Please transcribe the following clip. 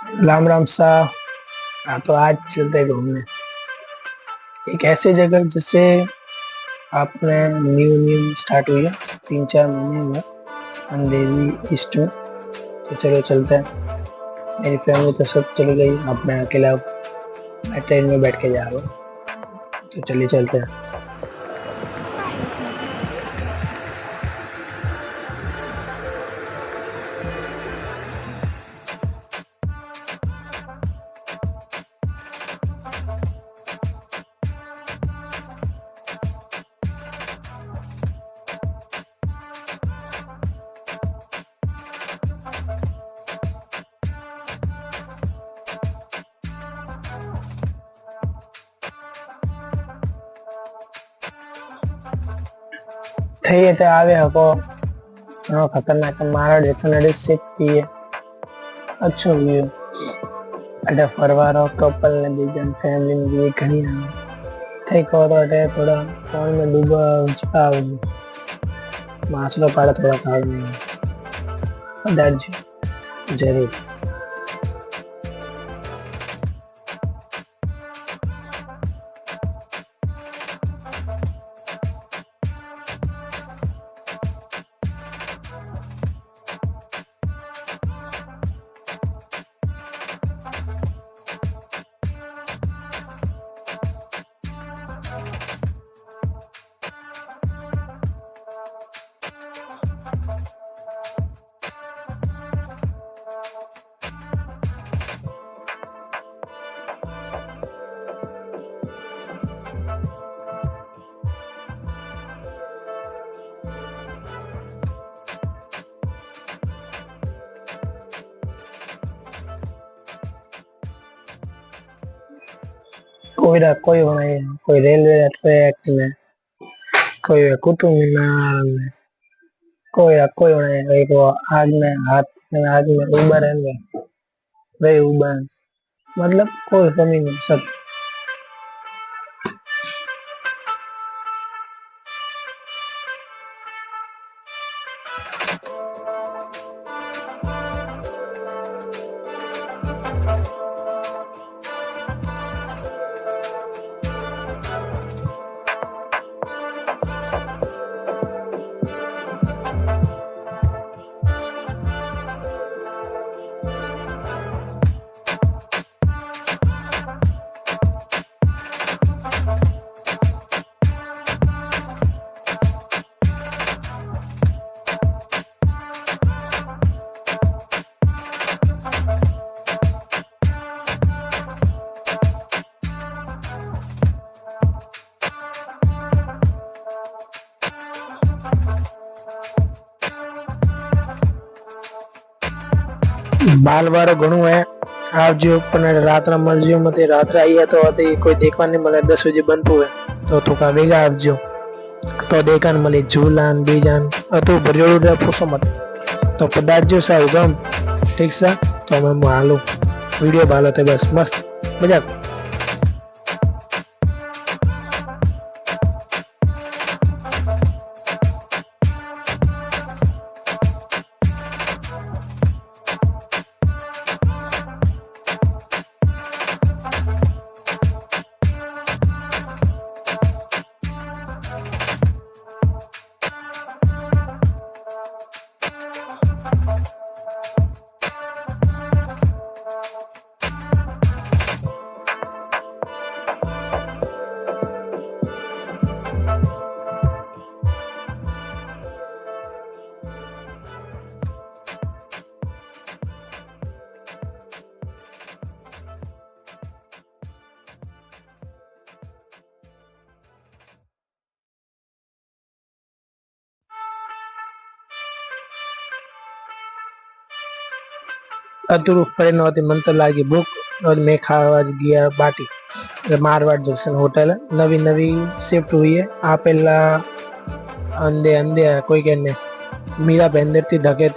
राम राम सा। हाँ तो आज चलते हैं घूमने एक ऐसी जगह जिससे आपने न्यू न्यू स्टार्ट हुई है 3-4 महीने हुए अंधेरी ईस्ट में। तो चलो चलते हैं। मेरी फैमिली तो सब चली गई, अब मैं अकेला मैं ट्रेन में बैठ के जा रहा हूँ। तो चलिए चलते हैं। થઈ તો આવે હકો ઘણો ખતરનાક મારા ડેથનરી સીટ પીએ अच्छो व्यू अटे फरवारो कपल ने बीजन फैमिली में भी घणी આવે થઈ કહો તો અटे थोड़ा फोन में डूबा छुपा माछलो पाड़े थोड़ा खाव नहीं कदाच जरूर। कोई होना है, कोई रेलवे ट्रैक में, कोई कुतुब मीनार में, कोई होना है, कोई को आग में हाथ में आग में उबर है वे उबर, मतलब कोई कमी नहीं सब। बाल वारो घणो है आवजो पण रातना मर्जियो मते रात्रे आई है तो अते कोई देखवा नहीं मिले 10 बजे बंद हुए तो थोड़ा वेगा आवजो तो देखन मिले झूलान बीजान अतो भरजोड़ो रे फुसो मत तो कदाच जो सा उगम ठीक सा तो मैं हालो वीडियो बालो थे बस मस्त मजा। अधूर पड़े नौती मन तो लागी भूख और मैं खावा गया बाटी मारवाड़ जंक्शन होटल है नवी नवी शिफ्ट हुई है आ पेला अंधे अंधे कोई कहने मीरा बंदर थी ढके थी।